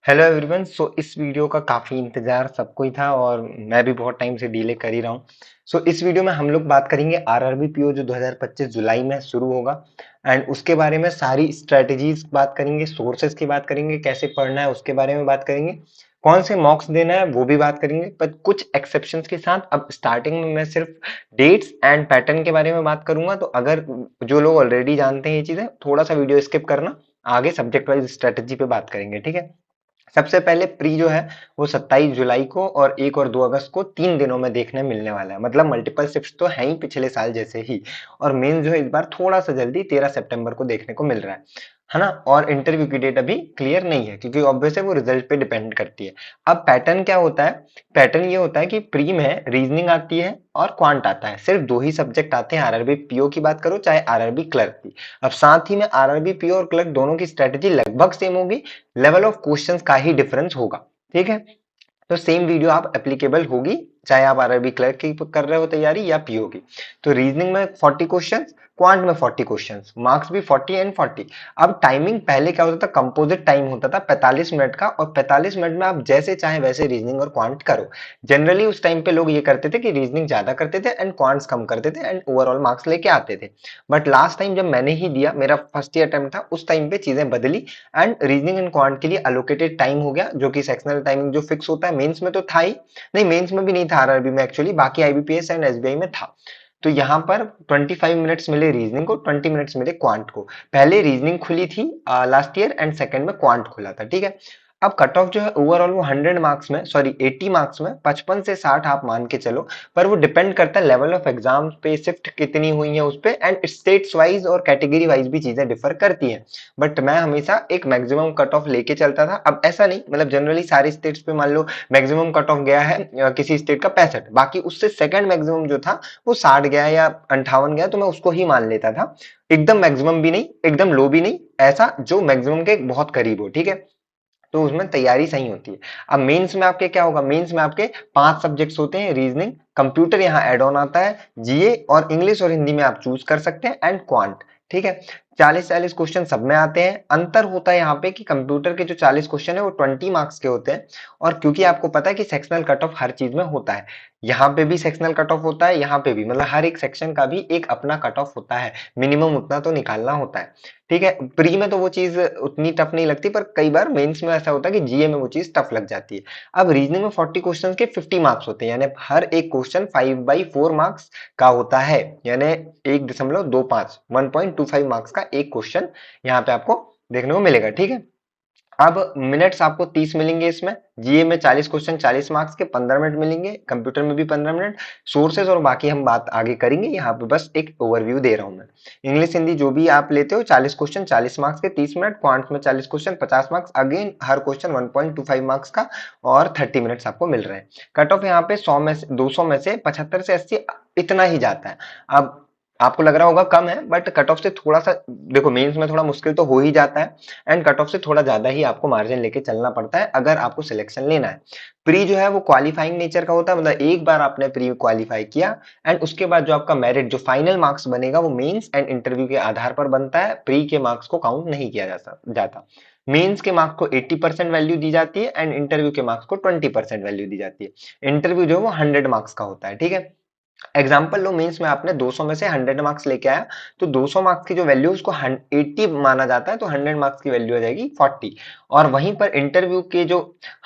Hello everyone. इस video का काफ़ी इंतज़ार सबको ही था और मैं भी बहुत टाइम से डिले कर ही रहा हूँ। इस वीडियो में हम लोग बात करेंगे आरआरबी पीओ जो 2025 जुलाई में शुरू होगा एंड उसके बारे में सारी स्ट्रेटजीज बात करेंगे, सोर्सेज की बात करेंगे, कैसे पढ़ना है उसके बारे में बात करेंगे, कौन से मॉक्स देना है वो भी बात करेंगे, पर कुछ एक्सेप्शंस के साथ। अब स्टार्टिंग में मैं सिर्फ डेट्स एंड पैटर्न के बारे में बात करूंगा, तो अगर जो लोग ऑलरेडी जानते हैं ये चीज़ें, थोड़ा सा वीडियो स्किप करना, आगे सब्जेक्ट वाइज स्ट्रेटजी पे बात करेंगे, ठीक है। सबसे पहले प्री जो है वो 27 जुलाई को और 1 और 2 अगस्त को 3 दिनों में देखने मिलने वाला है। मतलब मल्टीपल शिफ्ट तो है ही पिछले साल जैसे ही। और मेन जो है इस बार थोड़ा सा जल्दी 13 सितंबर को देखने को मिल रहा है ना। और इंटरव्यू की डेट अभी क्लियर नहीं है क्योंकि ऑब्वियस है वो रिजल्ट पे डिपेंड करती है। अब पैटर्न क्या होता है? पैटर्न ये होता है कि प्री में रीजनिंग आती है और क्वांट आता है। सिर्फ दो ही सब्जेक्ट आते हैं, आरआरबी पीओ की बात करो चाहे आरआरबी क्लर्क की। अब साथ ही में आरआरबी पीओ और क्लर्क दोनों की स्ट्रेटेजी लगभग सेम होगी, लेवल ऑफ क्वेश्चंस का ही डिफरेंस होगा, ठीक है। तो सेम वीडियो आप एप्लीकेबल होगी चाहे आप आरआरबी क्लर्क की कर रहे हो तैयारी या पीओ की। तो रीजनिंग में 40 क्वेश्चंस, क्वांट में 40 क्वेश्चंस, मार्क्स भी 40 एंड 40। अब टाइमिंग पहले क्या होता था, कंपोजिट टाइम होता था 45 मिनट का, और 45 मिनट में आप जैसे चाहे वैसे रीजनिंग और क्वांट करो। जनरली उस टाइम पे लोग ये करते थे कि रीजनिंग ज्यादा करते थे एंड क्वांट्स कम करते थे एंड ओवरऑल मार्क्स लेके आते थे। बट लास्ट टाइम जब मैंने ही दिया, मेरा फर्स्ट ईयर अटेम्प्ट था, उस टाइम पे चीजें बदली एंड रीजनिंग एंड क्वांट के लिए अलोकेटेड टाइम हो गया, जो कि सेक्शनल टाइमिंग जो फिक्स होता है। मेंस में तो था ही नहीं, मेंस में भी नहीं था आरआरबी में एक्चुअली, बाकी आईबीपीएस एंड एसबीआई में था। तो यहाँ पर 25 मिनट्स मिले रीजनिंग को, 20 मिनट्स मिले क्वांट को। पहले रीजनिंग खुली थी लास्ट ईयर एंड सेकंड में क्वांट खुला था, ठीक है। अब कट ऑफ जो है ओवरऑल वो 100 मार्क्स में, सॉरी 80 मार्क्स में 55 से 60 आप मान के चलो। पर वो डिपेंड करता है लेवल ऑफ एग्जाम पे, शिफ्ट कितनी हुई है उस पे, एंड स्टेट्स वाइज और कैटेगरी वाइज भी चीजें डिफर करती हैं। बट मैं हमेशा एक मैक्सिमम कट ऑफ लेके चलता था। अब ऐसा नहीं, मतलब जनरली सारी स्टेट्स पे मान लो मैक्सिमम कट ऑफ गया है किसी स्टेट का 65, बाकी उससे सेकंड मैक्सिमम जो था वो 60 गया या 58 गया, तो मैं उसको ही मान लेता था। एकदम मैक्सिमम भी नहीं, एकदम लो भी नहीं, ऐसा जो मैक्सिमम के बहुत करीब हो, ठीक है। तो उसमें तैयारी सही होती है। अब मेंस में आपके क्या होगा, मेंस में आपके 5 सब्जेक्ट्स होते हैं, रीजनिंग, कंप्यूटर यहाँ एड ऑन आता है, जीए और इंग्लिश और हिंदी में आप चूज कर सकते हैं, एंड क्वांट, ठीक है। 40-40 क्वेश्चन सब में आते हैं। अंतर होता है यहाँ पे कि कंप्यूटर के जो 40 क्वेश्चन है वो 20 मार्क्स के होते हैं। और क्योंकि आपको पता है कि सेक्शनल कट ऑफ हर चीज में होता है, यहाँ पे भी सेक्शनल कट ऑफ होता है, यहाँ पे भी, मतलब हर एक सेक्शन का भी एक अपना कट ऑफ होता है, मिनिमम उतना तो निकालना होता है, ठीक है। प्री में तो वो चीज उतनी टफ नहीं लगती, पर कई बार मेंस में ऐसा होता है कि जीए में वो चीज टफ लग जाती है। अब रीजनिंग में 40 क्वेश्चन के 50 मार्क्स होते हैं, यानी हर एक क्वेश्चन 5/4 मार्क्स का होता है, यानी 1.25 1.25 मार्क्स का एक क्वेश्चन यहाँ पे आपको देखने को मिलेगा, ठीक है। अब मिनट्स आपको 30 मिलेंगे इसमें। जीए में 40 क्वेश्चन 40 मार्क्स के 15 मिनट मिलेंगे, कंप्यूटर में भी 15 मिनट। सोर्सेज और बाकी हम बात आगे करेंगे, यहाँ पे बस एक ओवरव्यू दे रहा हूं मैं। इंग्लिश हिंदी जो भी आप लेते हो, 40 क्वेश्चन 40 मार्क्स के 30 मिनट, क्वांट में 40 क्वेश्चन 50 मार्क्स, अगेन हर क्वेश्चन 1.25 मार्क्स का, और 30 मिनट्स आपको मिल रहे हैं। कट ऑफ यहाँ पे 100 में से 200 में से 75 से 80 इतना ही जाता है। अब आपको लग रहा होगा कम है, बट कट ऑफ से थोड़ा सा, देखो मेंस में थोड़ा मुश्किल तो हो ही जाता है, एंड कट ऑफ से थोड़ा ज्यादा ही आपको मार्जिन लेके चलना पड़ता है अगर आपको सिलेक्शन लेना है। प्री जो है वो क्वालिफाइंग नेचर का होता है, मतलब एक बार आपने प्री क्वालिफाई किया एंड उसके बाद जो आपका मेरिट, जो फाइनल मार्क्स बनेगा, वो मेंस एंड इंटरव्यू के आधार पर बनता है। प्री के मार्क्स को काउंट नहीं किया जाता। मेंस के मार्क्स को 80% वैल्यू दी जाती है एंड इंटरव्यू के मार्क्स को 20% वैल्यू दी जाती है। इंटरव्यू जो है वो 100 मार्क्स का होता है, ठीक है। एग्जाम्पल लो, मेंस में आपने 200 में से 100 मार्क्स लेके आया, तो 200 मार्क्स की जो वैल्यू उसको 80 माना जाता है, तो 100 मार्क्स की वैल्यू आ जाएगी 40। और वहीं पर इंटरव्यू के जो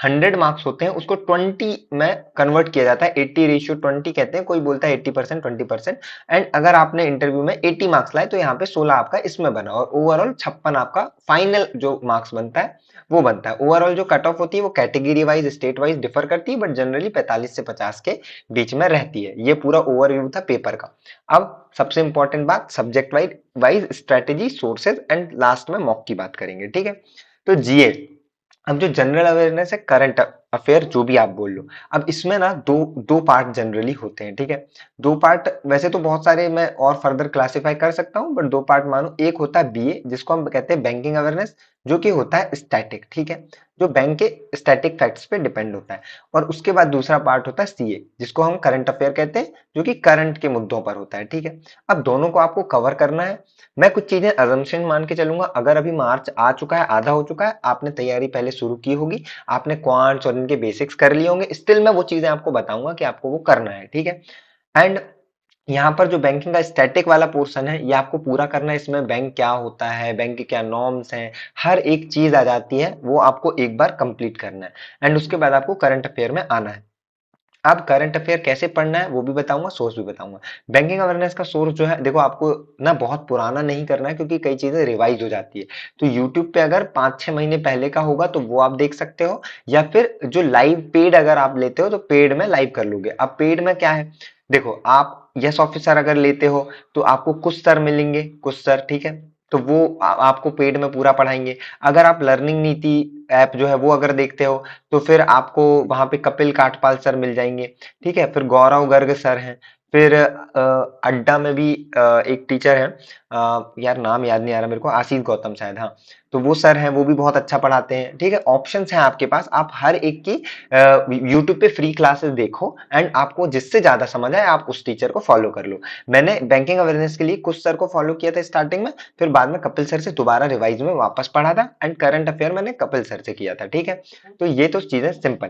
100 मार्क्स होते हैं उसको 20 में कन्वर्ट किया जाता है, 80:20 कहते हैं, कोई बोलता है 80% 20%। एंड अगर आपने इंटरव्यू में 80 मार्क्स लाए तो यहाँ पे 16 आपका इसमें बना, और ओवरऑल 56 आपका फाइनल जो मार्क्स बनता है वो बनता है। ओवरऑल जो कट ऑफ होती है वो category wise state wise differ करती है, बट जनरली 45 से 50 के बीच में रहती है। ये पूरा ओवरव्यू था पेपर का। अब सबसे इंपॉर्टेंट बात, subject wise strategy, sources and last में मॉक की बात करेंगे, ठीक है। तो जीए, अब जो जनरल अवेयरनेस है, करंट अफेयर जो भी आप बोल लो, अब इसमें ना दो दो पार्ट जनरली होते हैं, ठीक है। दो पार्ट, वैसे तो बहुत सारे मैं और फर्दर क्लासिफाई कर सकता हूं, बट दो पार्ट मानो। एक होता है बीए, जिसको हम कहते हैं बैंकिंग अवेयरनेस, जो कि होता है स्टैटिक, ठीक है। जो बैंक के स्टैटिक फैक्ट्स पे डिपेंड होता है। और उसके बाद दूसरा पार्ट होता है सीए, जिसको हम करंट अफेयर कहते हैं, जो कि करंट के मुद्दों पर होता है, ठीक है। अब दोनों को आपको कवर करना है। मैं कुछ चीजें अजम्पशन मान के चलूंगा, अगर अभी मार्च आ चुका है, आधा हो चुका है, आपने तैयारी पहले शुरू की होगी, आपने क्वांट्स और इनके बेसिक्स कर लिए होंगे, स्टिल मैं वो चीजें आपको बताऊंगा कि आपको वो करना है, ठीक है। एंड यहाँ पर जो बैंकिंग का स्टैटिक वाला पोर्शन है, ये आपको पूरा करना है। इसमें बैंक क्या होता है, बैंक के क्या नॉर्म्स हैं, हर एक चीज आ जाती है, वो आपको एक बार कंप्लीट करना है। एंड उसके बाद आपको करंट अफेयर में आना है। अब करंट अफेयर कैसे पढ़ना है वो भी बताऊंगा, सोर्स भी बताऊंगा। बैंकिंग अवेयरनेस का सोर्स जो है, देखो आपको ना बहुत पुराना नहीं करना है, क्योंकि कई चीजें रिवाइज हो जाती है। तो यूट्यूब पे अगर 5-6 महीने पहले का होगा तो वो आप देख सकते हो, या फिर जो लाइव पेड अगर आप लेते हो तो पेड में लाइव कर लोगे। अब पेड में क्या है, देखो आप यस ऑफिसर अगर लेते हो तो आपको कुछ सर मिलेंगे, कुछ सर, ठीक है। तो वो आपको पेड में पूरा पढ़ाएंगे। अगर आप लर्निंग नीति ऐप जो है वो अगर देखते हो, तो फिर आपको वहां पे कपिल काठपाल सर मिल जाएंगे, ठीक है। फिर गौरव गर्ग सर हैं। फिर अड्डा में भी एक टीचर है, यार नाम याद नहीं आ रहा मेरे को, आशीष गौतम शायद, हाँ। तो वो सर हैं, वो भी बहुत अच्छा पढ़ाते हैं, ठीक है। ऑप्शंस हैं आपके पास, आप हर एक की यूट्यूब पे फ्री क्लासेस देखो, एंड आपको जिससे ज्यादा समझ आए आप उस टीचर को फॉलो कर लो। मैंने बैंकिंग अवेयरनेस के लिए कुछ सर को फॉलो किया था स्टार्टिंग में, फिर बाद में कपिल सर से दोबारा रिवाइज में वापस पढ़ा था, एंड करंट अफेयर मैंने कपिल सर से किया था, ठीक है। तो ये तो चीजें सिंपल।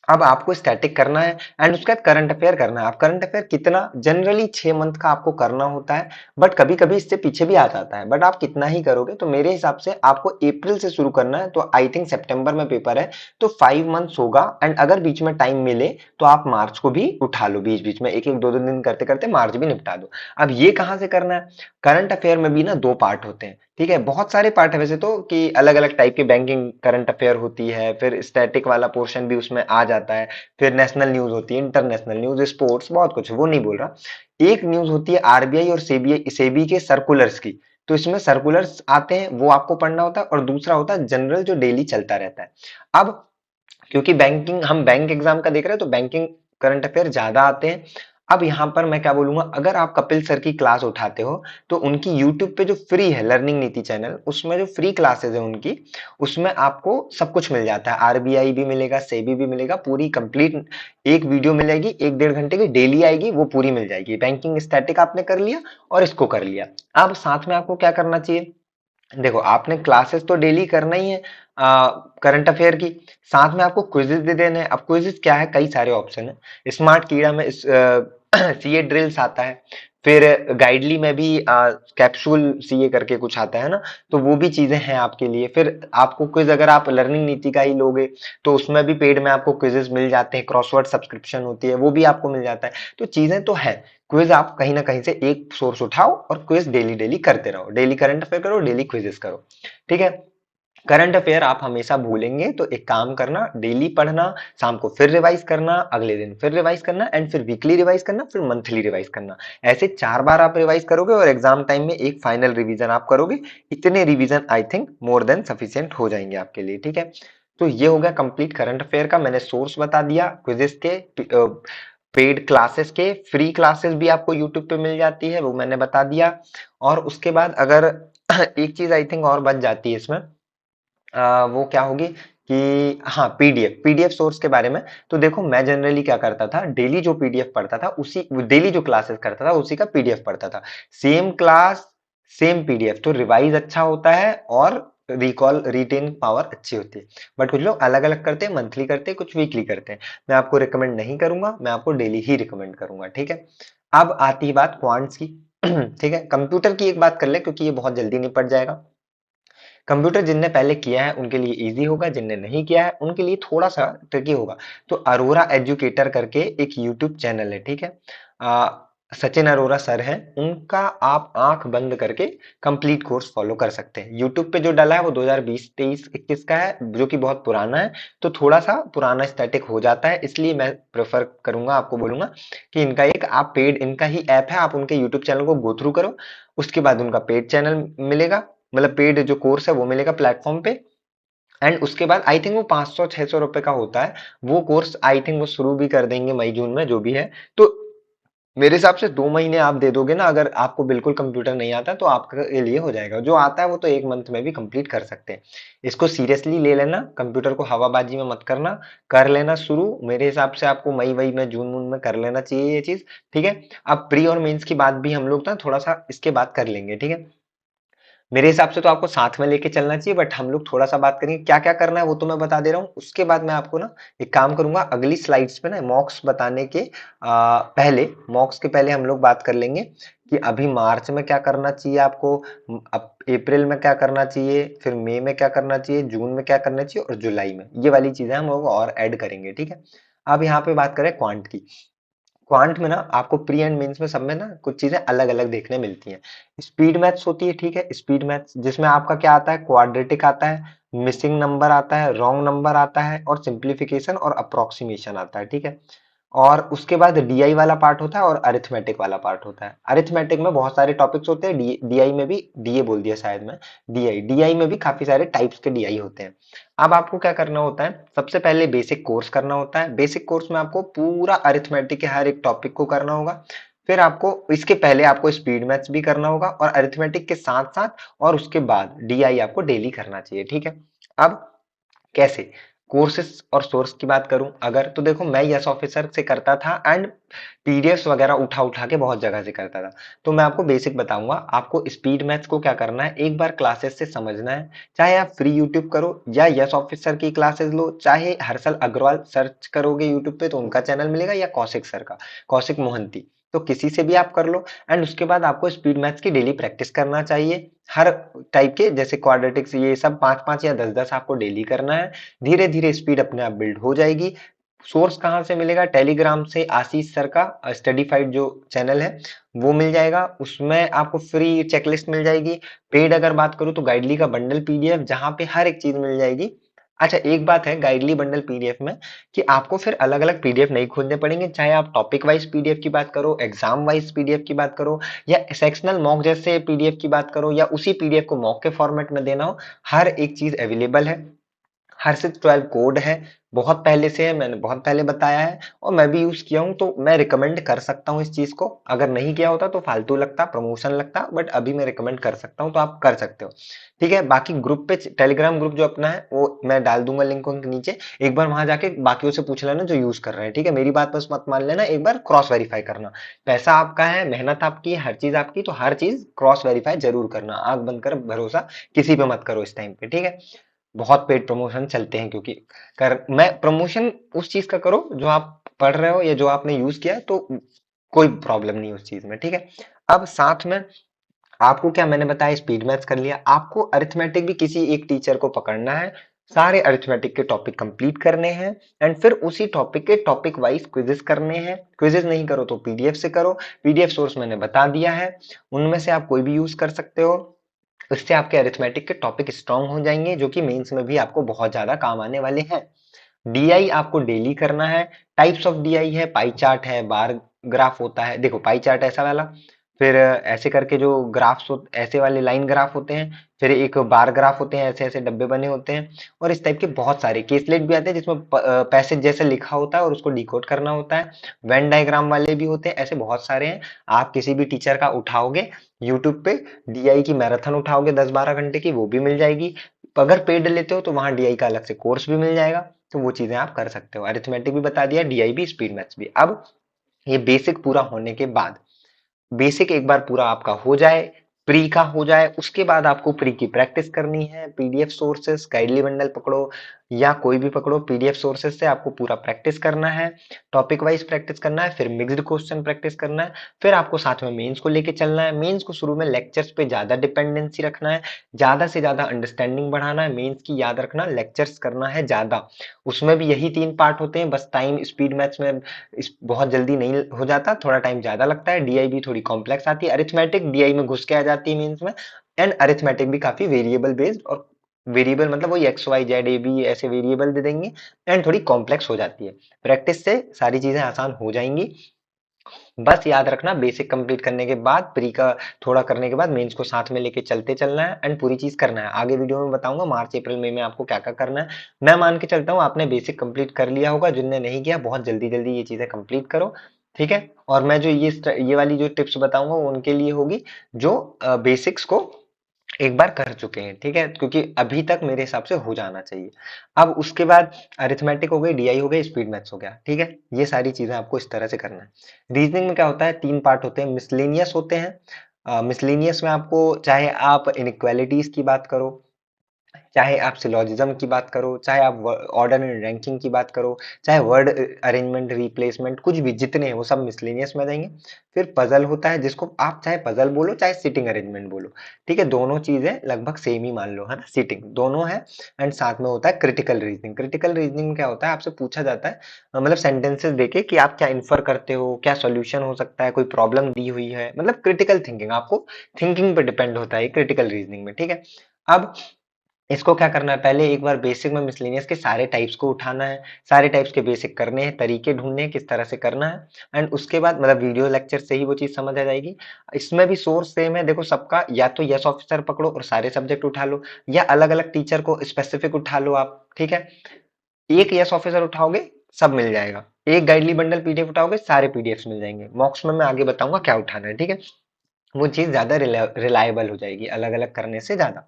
अब आपको स्टैटिक करना है, एंड उसके बाद करंट अफेयर करना है। आप करंट अफेयर कितना, जनरली 6 मंथ का आपको करना होता है, बट कभी कभी इससे पीछे भी आ जाता है। बट आप कितना ही करोगे, तो मेरे हिसाब से आपको अप्रैल से शुरू करना है, तो आई थिंक सितंबर में पेपर है, तो 5 मंथ्स होगा। एंड अगर बीच में टाइम मिले तो आप मार्च को भी उठा लो, बीच बीच में एक एक दो दो दिन करते करते मार्च भी निपटा दो। अब ये कहाँ से करना है, करंट अफेयर में भी ना दो पार्ट होते हैं, ठीक है। बहुत सारे पार्ट है वैसे तो, कि अलग अलग टाइप के बैंकिंग करंट अफेयर होती है, फिर स्टैटिक वाला पोर्शन भी उसमें आ जाता है, फिर नेशनल न्यूज होती है, इंटरनेशनल न्यूज, स्पोर्ट्स, बहुत कुछ, वो नहीं बोल रहा। एक न्यूज होती है आरबीआई और सेबी सेबी के सर्कुलर्स की, तो इसमें सर्कुलर्स आते हैं, वो आपको पढ़ना होता है। और दूसरा होता है जनरल, जो डेली चलता रहता है। अब क्योंकि बैंकिंग, हम बैंक एग्जाम का देख रहे हैं, तो बैंकिंग करंट अफेयर ज्यादा आते हैं। अब यहाँ पर मैं क्या बोलूंगा, अगर आप कपिल सर की क्लास उठाते हो, तो उनकी यूट्यूब पे जो फ्री है लर्निंग नीति चैनल, उसमें जो फ्री क्लासेस है उनकी, उसमें आपको सब कुछ मिल जाता है। आरबीआई भी मिलेगा, सेबी भी मिलेगा, पूरी कंप्लीट एक वीडियो मिलेगी, 1-1.5 घंटे की डेली आएगी, वो पूरी मिल जाएगी। बैंकिंग स्टैटिक आपने कर लिया और इसको कर लिया। अब साथ में आपको क्या करना चाहिए, देखो आपने क्लासेस तो डेली करना ही है करंट अफेयर की, साथ में आपको क्विजेस भी देने हैं। अब क्विजेस क्या है, कई सारे ऑप्शन है। स्मार्ट कीड़ा में सीए ड्रिल्स आता है, फिर गाइडली में भी कैप्सूल सीए करके कुछ आता है ना, तो वो भी चीजें हैं आपके लिए। फिर आपको क्विज, अगर आप लर्निंग नीति का ही लोगे, तो उसमें भी पेड में आपको क्विजेस मिल जाते हैं, क्रॉसवर्ड सब्सक्रिप्शन होती है, वो भी आपको मिल जाता है। तो चीजें तो है। क्विज आप कहीं ना कहीं से एक सोर्स उठाओ और क्विज डेली डेली करते रहो, डेली करंट अफेयर करो, डेली क्विजेस करो, ठीक है। करंट अफेयर आप हमेशा भूलेंगे, तो एक काम करना, डेली पढ़ना, शाम को फिर रिवाइज करना, अगले दिन फिर रिवाइज करना, एंड फिर वीकली रिवाइज करना, फिर मंथली रिवाइज करना। ऐसे 4 बार आप रिवाइज करोगे, और एग्जाम टाइम में एक फाइनल रिवीजन आप करोगे। इतने revision I think more than sufficient हो जाएंगे आपके लिए, ठीक है। तो ये हो गया कंप्लीट करंट अफेयर का। मैंने सोर्स बता दिया, क्विजेस के, पेड क्लासेस के, फ्री क्लासेस भी आपको यूट्यूब पे मिल जाती है, वो मैंने बता दिया। और उसके बाद अगर एक चीज आई थिंक और बच जाती है इसमें, वो क्या होगी कि हाँ, पीडीएफ, पीडीएफ सोर्स के बारे में। तो देखो मैं जनरली क्या करता था, डेली जो पीडीएफ पढ़ता था, उसी डेली जो क्लासेस करता था उसी का पीडीएफ पढ़ता था। सेम क्लास, सेम पीडीएफ, तो रिवाइज अच्छा होता है और रिकॉल रिटेन पावर अच्छी होती है। बट कुछ लोग अलग अलग करते हैं, मंथली करते हैं, कुछ वीकली करते हैं। मैं आपको रिकमेंड नहीं करूंगा, मैं आपको डेली ही रिकमेंड करूंगा, ठीक है। अब आती है बात क्वांट्स की। ठीक है, कंप्यूटर की एक बात कर ले, क्योंकि ये बहुत जल्दी निपट जाएगा। कंप्यूटर जिनने पहले किया है उनके लिए इजी होगा, जिनने नहीं किया है उनके लिए थोड़ा सा ट्रिकी होगा। तो अरोरा एजुकेटर करके एक यूट्यूब चैनल है, ठीक है। आ, सचिन अरोरा सर हैं, उनका आप आंख बंद करके कंप्लीट कोर्स फॉलो कर सकते हैं। यूट्यूब पे जो डाला है वो 2020, 23, 21 का है, जो कि बहुत पुराना है। तो थोड़ा सा पुराना स्टैटिक हो जाता है, इसलिए मैं प्रेफर करूंगा, आपको बोलूंगा कि इनका एक आप पेड, इनका ही ऐप है, आप उनके यूट्यूब चैनल को गो थ्रू करो। उसके बाद उनका पेड चैनल मिलेगा, मतलब पेड जो कोर्स है वो मिलेगा प्लेटफॉर्म पे। एंड उसके बाद आई थिंक वो 500-600 रुपए का होता है वो कोर्स, आई थिंक वो शुरू भी कर देंगे मई जून में, जो भी है। तो मेरे हिसाब से 2 महीने आप दे दोगे ना, अगर आपको बिल्कुल कंप्यूटर नहीं आता तो आपके लिए हो जाएगा। जो आता है वो तो 1 मंथ में भी कंप्लीट कर सकते हैं। इसको सीरियसली ले लेना, कंप्यूटर को हवाबाजी में मत करना, कर लेना शुरू। मेरे हिसाब से आपको मई वई में, जून वून में कर लेना चाहिए ये चीज। ठीक है। अब प्री और मेंस की बात भी हम लोग ना थोड़ा सा इसके बाद कर लेंगे। ठीक है। मेरे हिसाब से तो आपको साथ में लेके चलना चाहिए, बट हम लोग थोड़ा सा बात करेंगे क्या क्या करना है, वो तो मैं बता दे रहा हूँ। उसके बाद मैं आपको ना एक काम करूंगा, अगली स्लाइड्स पे ना मॉक्स बताने के पहले, मॉक्स के पहले हम लोग बात कर लेंगे कि अभी मार्च में क्या करना चाहिए आपको, अब अप्रैल में क्या करना चाहिए, फिर मई में क्या करना चाहिए, जून में क्या करना चाहिए, और जुलाई में। ये वाली चीजें हम लोग और ऐड करेंगे। ठीक है। अब यहाँ पे बात करें क्वांट की। क्वांट में ना आपको प्री एंड मेंस में सब में ना कुछ चीजें अलग अलग देखने मिलती हैं। स्पीड मैथ्स होती है। ठीक है। स्पीड मैथ्स जिसमें आपका क्या आता है, क्वाड्रेटिक आता है, मिसिंग नंबर आता है, रॉन्ग नंबर आता है, और सिंप्लीफिकेशन और अप्रोक्सीमेशन आता है। ठीक है। और उसके बाद डीआई वाला पार्ट होता है और अरिथमेटिक वाला पार्ट होता है। अरिथमेटिक में बहुत सारे टॉपिक्स होते हैं, डीआई में भी, डीए बोल दिया शायद मैं, डीआई, डीआई में भी काफी सारे टाइप्स के डीआई होते हैं। अब आपको क्या करना होता है, सबसे पहले बेसिक कोर्स करना होता है। बेसिक कोर्स में आपको पूरा अरिथमेटिक के हर एक टॉपिक को करना होगा। फिर आपको इसके पहले आपको स्पीड मैथ्स भी करना होगा और अरिथमेटिक के साथ साथ, और उसके बाद डीआई आपको डेली करना चाहिए। ठीक है। अब कैसे, कोर्सेस और सोर्स की बात करूं अगर, तो देखो मैं यस ऑफिसर से करता था एंड पीडीएफ्स वगैरह उठा उठा के बहुत जगह से करता था। तो मैं आपको बेसिक बताऊंगा। आपको स्पीड मैथ्स को क्या करना है, एक बार क्लासेस से समझना है। चाहे आप फ्री यूट्यूब करो या यस ऑफिसर की क्लासेस लो, चाहे हर्षल अग्रवाल सर्च करोगे यूट्यूब पे तो उनका चैनल मिलेगा, या कौशिक सर का, कौशिक मोहंती, तो किसी से भी आप कर लो। एंड उसके बाद आपको स्पीड मैथ्स की डेली प्रैक्टिस करना चाहिए। हर टाइप के, जैसे क्वाड्रेटिक्स ये सब 5-5 या 10-10 आपको डेली करना है। धीरे धीरे स्पीड अपने आप बिल्ड हो जाएगी। सोर्स कहाँ से मिलेगा, टेलीग्राम से आशीष सर का स्टडीफाइड जो चैनल है वो मिल जाएगा, उसमें आपको फ्री चेकलिस्ट मिल जाएगी। पेड अगर बात करूँ तो गाइडली का बंडल पीडीएफ, जहां पे हर एक चीज मिल जाएगी। अच्छा एक बात है गाइडली बंडल पीडीएफ में, कि आपको फिर अलग अलग पीडीएफ नहीं खोलने पड़ेंगे, चाहे आप टॉपिक वाइज पीडीएफ की बात करो, एग्जाम वाइज पीडीएफ की बात करो, या सेक्शनल मॉक जैसे पीडीएफ की बात करो, या उसी पीडीएफ को मॉक के फॉर्मेट में देना हो, हर एक चीज अवेलेबल है। हर्षित 12 कोड है, बहुत पहले से है, मैंने बहुत पहले बताया है और मैं भी यूज किया हूं, तो मैं रिकमेंड कर सकता हूं इस चीज को। अगर नहीं किया होता तो फालतू लगता, प्रमोशन लगता, बट अभी मैं रिकमेंड कर सकता हूं, तो आप कर सकते हो। ठीक है। बाकी ग्रुप पे, टेलीग्राम ग्रुप जो अपना है वो मैं डाल दूंगा लिंक उनके नीचे, एक बार वहां जाके बाकियों से पूछ लेना जो यूज कर रहे हैं। ठीक है। मेरी बात बस मत मान लेना, एक बार क्रॉस वेरीफाई करना। पैसा आपका है, मेहनत आपकी है, हर चीज आपकी, तो हर चीज क्रॉस वेरीफाई जरूर करना। आंख बंद कर भरोसा किसी पे मत करो इस टाइम पे। ठीक है। बहुत पेड प्रमोशन चलते हैं, क्योंकि कर मैं प्रमोशन उस चीज का करो जो आप पढ़ रहे हो या जो आपने यूज किया है, तो कोई प्रॉब्लम नहीं उस चीज में। ठीक है। अब साथ में आपको क्या मैंने बताया, स्पीड मैथ्स कर लिया, आपको अरिथमेटिक भी किसी एक टीचर को पकड़ना है, सारे अरिथमेटिक के टॉपिक कंप्लीट करने हैं। एंड फिर उसी टॉपिक के टॉपिक वाइज क्विजेस करने हैं। क्विजेस नहीं करो तो पीडीएफ से करो, पीडीएफ सोर्स मैंने बता दिया है, उनमें से आप कोई भी यूज कर सकते हो। इससे आपके अरिथमेटिक के टॉपिक स्ट्रांग हो जाएंगे, जो कि मेंस में भी आपको बहुत ज्यादा काम आने वाले हैं। डीआई आपको डेली करना है। टाइप्स ऑफ डीआई है, पाई चार्ट है, बार ग्राफ होता है, देखो पाई चार्ट ऐसा वाला, फिर ऐसे करके जो ग्राफ्स ऐसे वाले लाइन ग्राफ होते हैं, फिर एक बार ग्राफ होते हैं, ऐसे ऐसे डब्बे बने होते हैं, और इस टाइप के बहुत सारे केसलेट भी आते हैं जिसमें पैसेज जैसे लिखा होता है और उसको डिकोड करना होता है। वेन डायग्राम वाले भी होते हैं, ऐसे बहुत सारे हैं। आप किसी भी टीचर का उठाओगे यूट्यूब पे, डीआई की मैराथन उठाओगे 10-12 घंटे की, वो भी मिल जाएगी। अगर पेड लेते हो तो वहां डीआई का अलग से कोर्स भी मिल जाएगा। तो वो चीजें आप कर सकते हो, अरिथमेटिक भी बता दिया, डीआई भी, स्पीड मैथ्स भी। अब ये बेसिक पूरा होने के बाद, बेसिक एक बार पूरा आपका हो जाए, प्री का हो जाए, उसके बाद आपको प्री की प्रैक्टिस करनी है। पीडीएफ सोर्सेस, गाइडली बंडल पकड़ो या कोई भी पकड़ो, पीडीएफ सोर्सेस से आपको पूरा प्रैक्टिस करना है, टॉपिक वाइज प्रैक्टिस करना है, फिर मिक्स्ड क्वेश्चन प्रैक्टिस करना है। फिर आपको साथ में मेंस को लेके चलना है। मेंस को शुरू में लेक्चर्स पे ज्यादा डिपेंडेंसी रखना है, ज्यादा से ज्यादा अंडरस्टैंडिंग बढ़ाना है। मेंस की याद रखना, लेक्चर्स करना है ज्यादा, उसमें भी यही 3 पार्ट होते हैं, बस टाइम स्पीड मैथ्स में बहुत जल्दी नहीं हो जाता, थोड़ा टाइम ज्यादा लगता है। डीआई भी थोड़ी कॉम्प्लेक्स आती है, अरिथमेटिक डीआई में घुस के आ जाती है मीन्स में। एंड अरिथमेटिक भी काफी वेरिएबल बेस्ड, और वेरिएबल मतलब वही X Y Z A B ऐसे वेरिएबल दे देंगे, एंड थोड़ी कॉम्प्लेक्स हो जाती है। प्रैक्टिस से सारी चीजें आसान हो जाएंगी। बस याद रखना, बेसिक कंप्लीट करने के बाद, प्री का थोड़ा करने के बाद, मेंस को साथ में लेके चलते चलना है एंड पूरी चीज करना है। आगे वीडियो में बताऊंगा मार्च अप्रैल मई में आपको क्या क्या करना है। मैं मान के चलता हूँ आपने बेसिक कंप्लीट कर लिया होगा, जिनने नहीं किया बहुत जल्दी जल्दी ये चीजें कंप्लीट करो। ठीक है। और मैं जो ये वाली जो टिप्स बताऊंगा वो उनके लिए होगी जो बेसिक्स को एक बार कर चुके हैं, ठीक है, क्योंकि अभी तक मेरे हिसाब से हो जाना चाहिए। अब उसके बाद अरिथमेटिक हो गई, डीआई हो गई, स्पीड मैथ्स हो गया, ठीक है। ये सारी चीजें आपको इस तरह से करना है। रीजनिंग में क्या होता है, तीन पार्ट होते हैं, मिसलेनियस होते हैं। मिसलेनियस में आपको चाहे आप इनइक्वालिटीज की बात करो, चाहे आप सिलोजिज्म की बात करो, चाहे आप ऑर्डर एंड रैंकिंग की बात करो, चाहे वर्ड अरेंजमेंट, रिप्लेसमेंट, कुछ भी जितने हैं वो सब मिसलेनियस में जाएंगे। फिर पजल होता है, जिसको आप चाहे पजल बोलो चाहे सिटिंग अरेंजमेंट बोलो, ठीक है, दोनों चीजें लगभग सेम ही मान लो, है ना, सीटिंग दोनों है। एंड साथ में होता है क्रिटिकल रीजनिंग। क्रिटिकल रीजनिंग में क्या होता है, आपसे पूछा जाता है मतलब सेंटेंसेस देके कि आप क्या इन्फर करते हो, क्या सॉल्यूशन हो सकता है, कोई प्रॉब्लम दी हुई है, मतलब क्रिटिकल थिंकिंग, आपको थिंकिंग पे डिपेंड होता है क्रिटिकल रीजनिंग में, ठीक है। अब इसको क्या करना है, पहले एक बार बेसिक में मिसलेनियस के सारे टाइप्स को उठाना है, सारे टाइप्स के बेसिक करने हैं, तरीके ढूंढने हैं किस तरह से करना है। एंड उसके बाद मतलब वीडियो लेक्चर से ही वो चीज समझ आ जाएगी। इसमें भी सोर्स सेम है, देखो सबका, या तो यस ऑफिसर पकड़ो और सारे सब्जेक्ट उठा लो, या अलग अलग टीचर को स्पेसिफिक उठा लो आप, ठीक है। एक यस ऑफिसर उठाओगे सब मिल जाएगा, एक गाइडली बंडल पीडीएफ उठाओगे सारे पीडीएफ मिल जाएंगे। मॉक्स में मैं आगे बताऊंगा क्या उठाना है, ठीक है। वो चीज ज्यादा रिलायबल हो जाएगी अलग अलग करने से ज्यादा।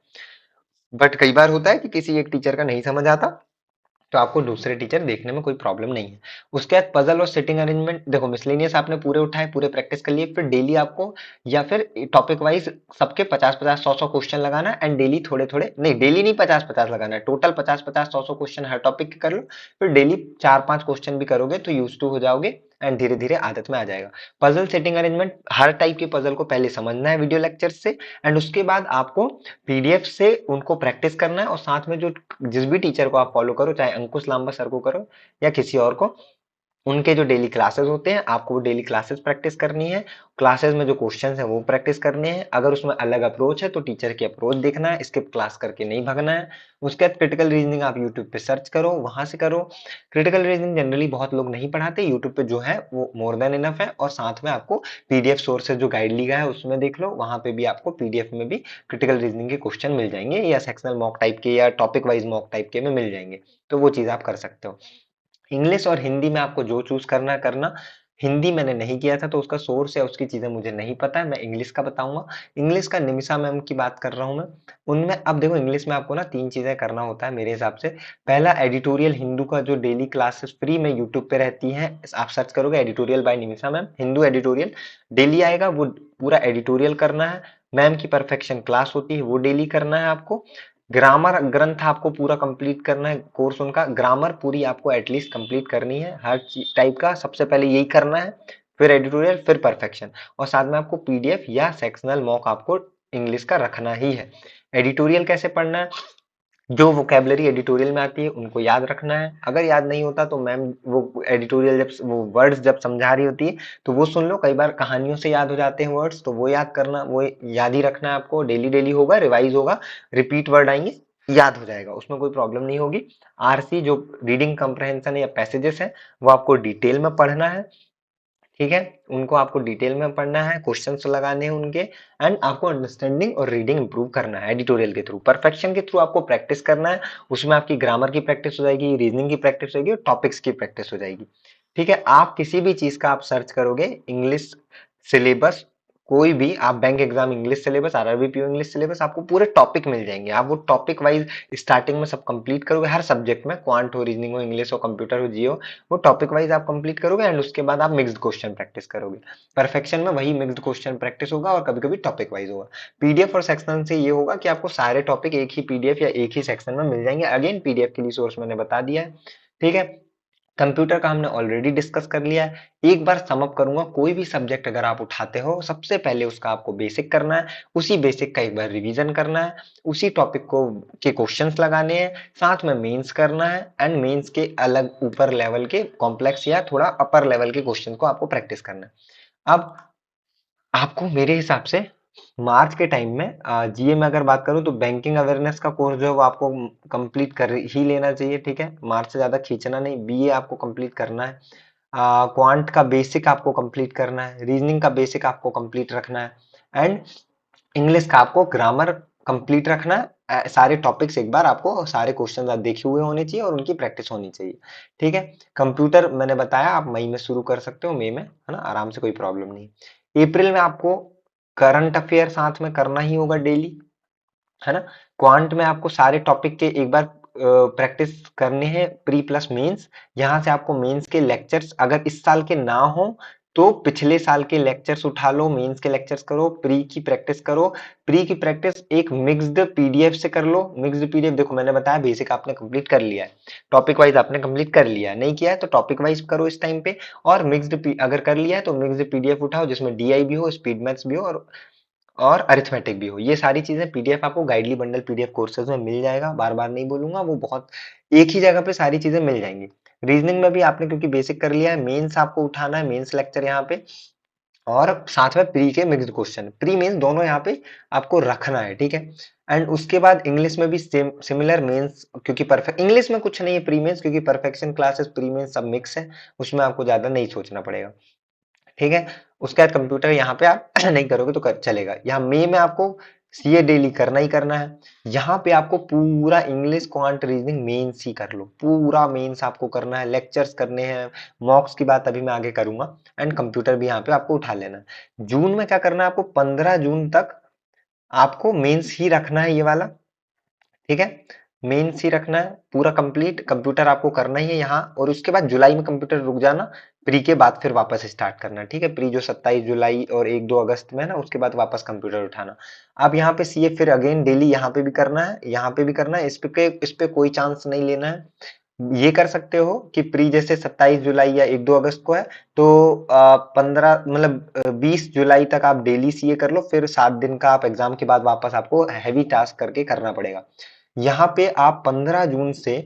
बट कई बार होता है कि किसी एक टीचर का नहीं समझ आता, तो आपको दूसरे टीचर देखने में कोई प्रॉब्लम नहीं है। उसके बाद पजल और सिटिंग अरेंजमेंट, देखो मिसलेनियस आपने पूरे उठाए, पूरे प्रैक्टिस कर लिए, फिर डेली आपको या फिर टॉपिक वाइज सबके 50-50 100-100 क्वेश्चन लगाना एंड डेली थोड़े थोड़े, नहीं डेली नहीं 50-50 लगाना है, टोटल 50-50 100-100 क्वेश्चन हर टॉपिक के कर लो। फिर डेली 4-5 क्वेश्चन भी करोगे तो यूज टू हो जाओगे एंड धीरे धीरे आदत में आ जाएगा। पजल सेटिंग अरेंजमेंट, हर टाइप के पजल को पहले समझना है वीडियो लेक्चर से, एंड उसके बाद आपको पीडीएफ से उनको प्रैक्टिस करना है, और साथ में जो जिस भी टीचर को आप फॉलो करो, चाहे अंकुश लांबा सर को करो या किसी और को, उनके जो डेली क्लासेस होते हैं आपको वो डेली क्लासेस प्रैक्टिस करनी है। क्लासेस में जो क्वेश्चंस हैं वो प्रैक्टिस करने हैं, अगर उसमें अलग अप्रोच है तो टीचर की अप्रोच देखना है, स्किप क्लास करके नहीं भागना है। उसके बाद क्रिटिकल रीजनिंग आप यूट्यूब पे सर्च करो, वहां से करो। क्रिटिकल रीजनिंग जनरली बहुत लोग नहीं पढ़ाते, यूट्यूब पे जो है वो मोर देन इनफ है, और साथ में आपको पीडीएफ सोर्सेज जो गाइड लिखा है उसमें देख लो, वहां पे भी आपको पीडीएफ में भी क्रिटिकल रीजनिंग के क्वेश्चन मिल जाएंगे, या सेक्शनल मॉक टाइप के या टॉपिक वाइज मॉक टाइप के में मिल जाएंगे। तो वो चीज आप कर सकते हो। इंग्लिश और हिंदी में आपको जो चूज करना है करना। हिंदी मैंने नहीं किया था तो उसका सोर्स या उसकी चीजें मुझे नहीं पता है, मैं इंग्लिश का बताऊंगा। इंग्लिश का निमिषा मैम की बात कर रहा हूं मैं। उनमें अब देखो इंग्लिश में आपको ना तीन चीजें करना होता है मेरे हिसाब से। पहला, एडिटोरियल हिंदू का जो डेली क्लासेस फ्री में यूट्यूब पे रहती है, आप सर्च करोगे editorial by Nimisha ma'am, Hindu editorial daily आएगा, वो पूरा एडिटोरियल करना है। मैम की परफेक्शन क्लास होती है वो डेली करना है आपको। ग्रामर ग्रंथ आपको पूरा कंप्लीट करना है, कोर्स उनका ग्रामर पूरी आपको एटलीस्ट कंप्लीट करनी है, हर टाइप का सबसे पहले यही करना है, फिर एडिटोरियल, फिर परफेक्शन। और साथ में आपको पीडीएफ या सेक्शनल मॉक आपको इंग्लिश का रखना ही है। एडिटोरियल कैसे पढ़ना है, जो वोकेबलरी एडिटोरियल में आती है उनको याद रखना है, अगर याद नहीं होता तो मैम वो एडिटोरियल जब वो वर्ड्स जब समझा रही होती है तो वो सुन लो, कई बार कहानियों से याद हो जाते हैं वर्ड्स, तो वो याद करना, वो याद ही रखना है आपको, डेली डेली होगा, रिवाइज होगा, रिपीट वर्ड आएंगे, याद हो जाएगा, उसमें कोई प्रॉब्लम नहीं होगी। आरसी जो रीडिंग कंप्रहेंशन या पैसेजेस है वो आपको डिटेल में पढ़ना है, ठीक है, उनको आपको डिटेल में पढ़ना है, क्वेश्चंस लगाने हैं उनके, एंड आपको अंडरस्टैंडिंग और रीडिंग इंप्रूव करना है एडिटोरियल के थ्रू। परफेक्शन के थ्रू आपको प्रैक्टिस करना है, उसमें आपकी ग्रामर की प्रैक्टिस हो जाएगी, रीजनिंग की प्रैक्टिस हो जाएगी और टॉपिक्स की प्रैक्टिस हो जाएगी, ठीक है। आप किसी भी चीज का आप सर्च करोगे इंग्लिश सिलेबस, कोई भी आप bank exam English syllabus, RRB English syllabus, आपको पूरे टॉपिक मिल जाएंगे, आप वो टॉपिक वाइज स्टार्टिंग में सब कंप्लीट करोगे, हर सब्जेक्ट में, क्वांट हो, रीजनिंग हो, इंग्लिश हो, कंप्यूटर हो, जियो, वो टॉपिक वाइज आप कंप्लीट करोगे एंड उसके बाद आप मिक्स्ड क्वेश्चन प्रैक्टिस करोगे। परफेक्शन में वही मिक्स्ड क्वेश्चन प्रैक्टिस होगा और कभी कभी टॉपिक वाइज होगा। पीडीएफ और सेक्शन से ये होगा कि आपको सारे टॉपिक एक ही पीडीएफ या एक ही सेक्शन में मिल जाएंगे, अगेन पीडीएफ के लिए सोर्स मैंने बता दिया है, ठीक है। कंप्यूटर का हमने ऑलरेडी डिस्कस कर लिया है। एक बार सम अप करूंगा, कोई भी सब्जेक्ट अगर आप उठाते हो सबसे पहले उसका आपको बेसिक करना है, उसी बेसिक का एक बार रिवीजन करना है, उसी टॉपिक को के क्वेश्चंस लगाने हैं, साथ में मेंस करना है एंड मेंस के अलग ऊपर लेवल के कॉम्प्लेक्स या थोड़ा अपर लेवल के क्वेश्चन को आपको प्रैक्टिस करना है। अब आपको मेरे हिसाब से मार्च के टाइम में जीए में अगर बात करूं तो बैंकिंग अवेयरनेस का कोर्स जो है वो आपको कंप्लीट कर ही लेना चाहिए, ठीक है, मार्च से ज्यादा खींचना नहीं, बीए आपको कंप्लीट करना है। क्वांट का बेसिक आपको कंप्लीट करना है, रीजनिंग का बेसिक आपको कंप्लीट रखना है, एंड इंग्लिश का आपको ग्रामर कंप्लीट रखना है, सारे टॉपिक्स एक बार आपको, सारे क्वेश्चन आप देखे हुए होने चाहिए और उनकी प्रैक्टिस होनी चाहिए। ठीक है, कंप्यूटर मैंने बताया आप मई में शुरू कर सकते हो, मई में, है ना, आराम से, कोई प्रॉब्लम नहीं। अप्रैल में आपको करंट अफेयर साथ में करना ही होगा डेली, है ना। क्वांट में आपको सारे टॉपिक के एक बार प्रैक्टिस करने हैं, प्री प्लस मेंस। यहाँ से आपको मेंस के लेक्चर्स अगर इस साल के ना हो तो पिछले साल के लेक्चर्स उठा लो, मेंस के लेक्चर्स करो, प्री की प्रैक्टिस करो। प्री की प्रैक्टिस एक मिक्स्ड पीडीएफ से कर लो। मिक्स्ड पीडीएफ देखो मैंने बताया बेसिक आपने कंप्लीट कर लिया है, टॉपिक वाइज आपने कंप्लीट कर लिया है, नहीं किया है तो टॉपिक वाइज करो इस टाइम पे। और अगर कर लिया है तो मिक्स्ड पीडीएफ उठाओ जिसमें डीआई भी हो, स्पीड मैथ्स भी हो और अरिथमेटिक भी हो। ये सारी चीजें पीडीएफ आपको गाइडली बंडल पीडीएफ कोर्सेज में मिल जाएगा, बार बार नहीं बोलूंगा, वो बहुत एक ही जगह पे सारी चीजें मिल जाएंगी। रीजनिंग में भी आपने क्योंकि बेसिक कर लिया है, मेंस आपको उठाना है, मेंस लेक्चर यहाँ पे, और साथ में प्री के मिक्स्ड क्वेश्चन, प्री मेंस दोनों यहाँ पे आपको रखना है। ठीक है, एंड उसके बाद इंग्लिश में भी सेम सिमिलर मेंस, क्योंकि परफेक्ट इंग्लिश में कुछ नहीं है प्री मेंस, क्योंकि परफेक्शन क्लासेस प्री मेंस सब मिक्स है, उसमें आपको ज्यादा नहीं सोचना पड़ेगा। ठीक है, उसके बाद कंप्यूटर यहाँ पे आप नहीं करोगे तो चलेगा। यहाँ मई में आपको सीए डेली करना ही करना है। यहाँ पे आपको पूरा इंग्लिश क्वांट रीजनिंग मेंस ही कर लो, पूरा मेंस आपको करना है, लेक्चर्स करने हैं। मॉक्स की बात अभी मैं आगे करूंगा, एंड कंप्यूटर भी यहाँ पे आपको उठा लेना है। जून में क्या करना है आपको, 15 जून तक आपको मेंस ही रखना है ये वाला। ठीक है, मेंस ही रखना है पूरा कंप्लीट, कंप्यूटर आपको करना ही है यहाँ, और उसके बाद जुलाई में कंप्यूटर रुक जाना, प्री के बाद फिर वापस स्टार्ट करना। ठीक है, प्री जो 27 जुलाई और 1-2 अगस्त में है ना, उसके बाद वापस कंप्यूटर उठाना। अब यहाँ पे सीए फिर अगेन डेली यहाँ पे भी करना है, यहाँ पे भी करना है, इस पे कोई चांस नहीं लेना है। ये कर सकते हो कि प्री जैसे 27 जुलाई या 1-2 अगस्त को है तो 15 मतलब 20 जुलाई तक आप डेली सीए कर लो, फिर 7 दिन का आप एग्जाम के बाद वापस आपको हैवी टास्क करके करना पड़ेगा। यहाँ पे आप 15 जून से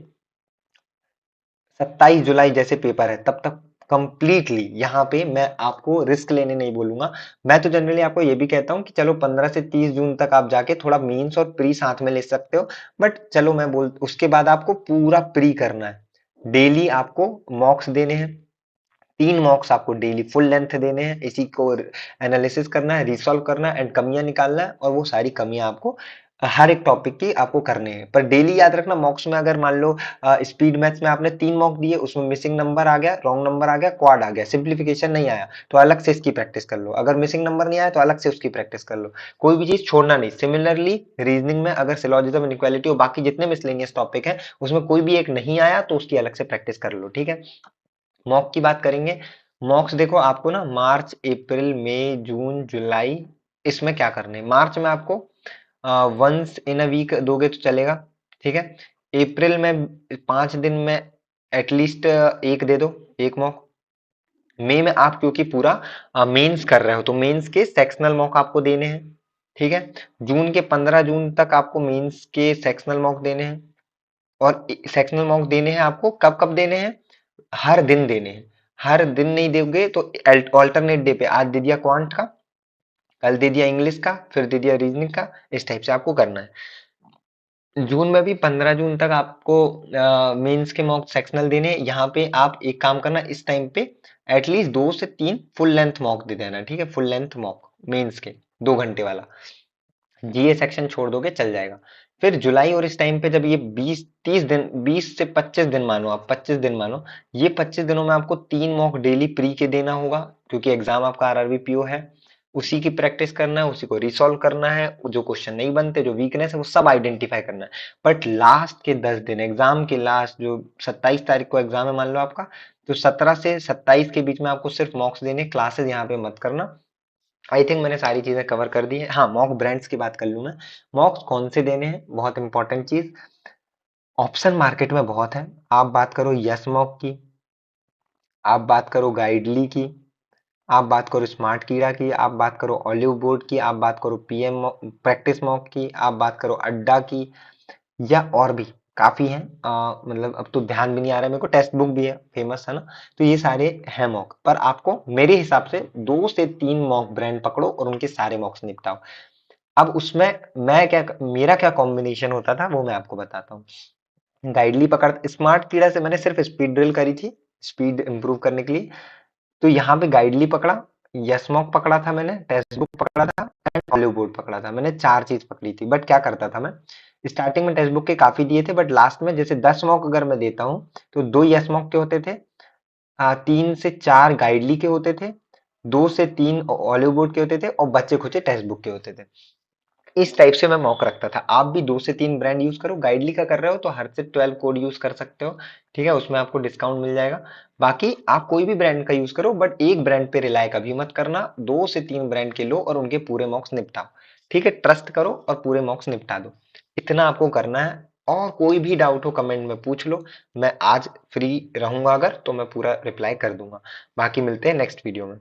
27 जुलाई जैसे पेपर है तब तक कंप्लीटली, यहाँ पे मैं आपको रिस्क लेने नहीं बोलूंगा। मैं तो जनरली आपको ये भी कहता हूँ कि चलो 15 से 30 जून तक आप जाके थोड़ा मेंस और प्री साथ में ले सकते हो, बट चलो मैं बोल उसके बाद आपको पूरा प्री करना है। डेली आपको मॉक्स देने हैं, 3 मॉक्स आपको डेली फुल लेंथ देने हैं, इसी को एनालिसिस करना है, रिसॉल्व करना है, एंड कमियां निकालना है, और वो सारी कमियां आपको हर एक टॉपिक की आपको करने हैं। पर डेली याद रखना, मॉक्स में अगर मान लो स्पीड मैथ्स में आपने 3 मॉक दिए, उसमें मिसिंग नंबर आ गया, रॉन्ग नंबर आ गया, क्वाड आ गया, सिंप्लीफिकेशन नहीं आया, तो अलग से इसकी प्रैक्टिस कर लो। अगर मिसिंग नंबर नहीं आया तो अलग से उसकी प्रैक्टिस कर लो, कोई भी चीज छोड़ना नहीं। सिमिलरली रीजनिंग में अगर सिलोजिज्म, इनइक्वालिटी और बाकी जितने मिसलेनियस टॉपिक है उसमें कोई भी एक नहीं आया तो उसकी अलग से प्रैक्टिस कर लो। ठीक है, मॉक की बात करेंगे। मॉक्स देखो आपको ना मार्च, अप्रैल, मई, जून, जुलाई, इसमें क्या करने हैं। मार्च में आपको वंस इन अ वीक दोगे तो चलेगा। ठीक है, अप्रैल में 5 दिन में एटलीस्ट एक दे दो, एक मॉक। मई में आप क्योंकि पूरा मेंस कर रहे हो तो मेंस के सेक्शनल मॉक आपको देने हैं। ठीक है, जून के 15 जून तक आपको मेंस के सेक्शनल मॉक देने हैं, और सेक्शनल मॉक देने हैं आपको कब कब देने हैं, हर दिन देने हैं। हर दिन नहीं दोगे तो ऑल्टरनेट डे पे, आज दे दिया क्वांट का, कल दे दिया इंग्लिश का, फिर दे दिया रीजनिंग का, इस टाइप से आपको करना है। जून में भी 15 जून तक आपको मेंस के मॉक सेक्शनल देने हैं। यहाँ पे आप एक काम करना, इस टाइम पे एटलीस्ट 2 से 3 फुल लेंथ मॉक दे देना। ठीक है, फुल लेंथ मॉक मेंस के 2 घंटे वाला, जीए सेक्शन छोड़ दोगे चल जाएगा। फिर जुलाई और इस टाइम पे जब ये 20-30 दिन, 20 से 25 दिन मानो, आप 25 दिन मानो, ये 25 दिनों में आपको 3 मॉक डेली प्री के देना होगा, क्योंकि एग्जाम आपका आरआरबी पीओ है। उसी की प्रैक्टिस करना है, उसी को रिसॉल्व करना है, जो क्वेश्चन नहीं बनते, जो वीकनेस है, वो सब आइडेंटिफाई करना है। बट लास्ट के 10 दिन, एग्जाम के लास्ट जो 27 तारीख को एग्जाम है मान लो आपका, तो 17 से 27 के बीच में आपको सिर्फ मॉक्स देने, क्लासेस यहाँ पे मत करना। आई थिंक मैंने सारी चीजें कवर कर दी है। हाँ, मॉक ब्रांड्स की बात कर लूं मैं। मॉक्स कौन से देने हैं, बहुत इंपॉर्टेंट चीज, ऑप्शन मार्केट में बहुत है। आप बात करो यस मॉक की, आप बात करो गाइडली की, आप बात करो स्मार्ट कीड़ा की, आप बात करो ऑलिव बोर्ड की, आप बात करो पीएम प्रैक्टिस मॉक की, आप बात करो अड्डा की, या और भी काफी हैं। मतलब अब तो ध्यान भी नहीं आ रहा है मेरे को, टेक्स्ट बुक भी है फेमस, है ना। तो ये सारे हैं मॉक, पर आपको मेरे हिसाब से 2 से 3 मॉक ब्रांड पकड़ो और उनके सारे मॉक्स निपटाओ। अब उसमें मैं क्या, मेरा क्या कॉम्बिनेशन होता था वो मैं आपको बताता हूँ। गाइडली पकड़, स्मार्ट कीड़ा से मैंने सिर्फ स्पीड ड्रिल करी थी, स्पीड इंप्रूव करने के लिए। तो यहाँ पे गाइडली पकड़ा, यसमॉक पकड़ा था मैंने, टेक्स्ट बुक पकड़ा था, एंड ऑलिव बोर्ड पकड़ा था। मैंने 4 चीज पकड़ी थी। बट क्या करता था मैं, स्टार्टिंग में टेक्स्ट बुक के काफी दिए थे, बट लास्ट में जैसे 10 मॉक अगर मैं देता हूँ तो 2 यस मॉक के होते थे, 3 से 4 गाइडली के होते थे, 2 से 3 ऑलिव बोर्ड के होते थे और बच्चे खुचे टेक्स्ट बुक के होते थे। इस टाइप से मैं मॉक रखता था। आप भी 2 से 3 ब्रांड यूज करो। गाइडली का कर रहे हो तो हर से 12 कोड यूज कर सकते हो, ठीक है, उसमें आपको डिस्काउंट मिल जाएगा। बाकी आप कोई भी ब्रांड का यूज करो, बट एक ब्रांड पे रिलाय कभी मत करना। 2 से 3 ब्रांड के लो और उनके पूरे मॉक्स निपटाओ, ठीक है, ट्रस्ट करो और पूरे मॉक्स निपटा दो। इतना आपको करना है। और कोई भी डाउट हो कमेंट में पूछ लो, मैं आज फ्री रहूंगा अगर तो मैं पूरा रिप्लाई कर दूंगा। बाकी मिलते हैं नेक्स्ट वीडियो में।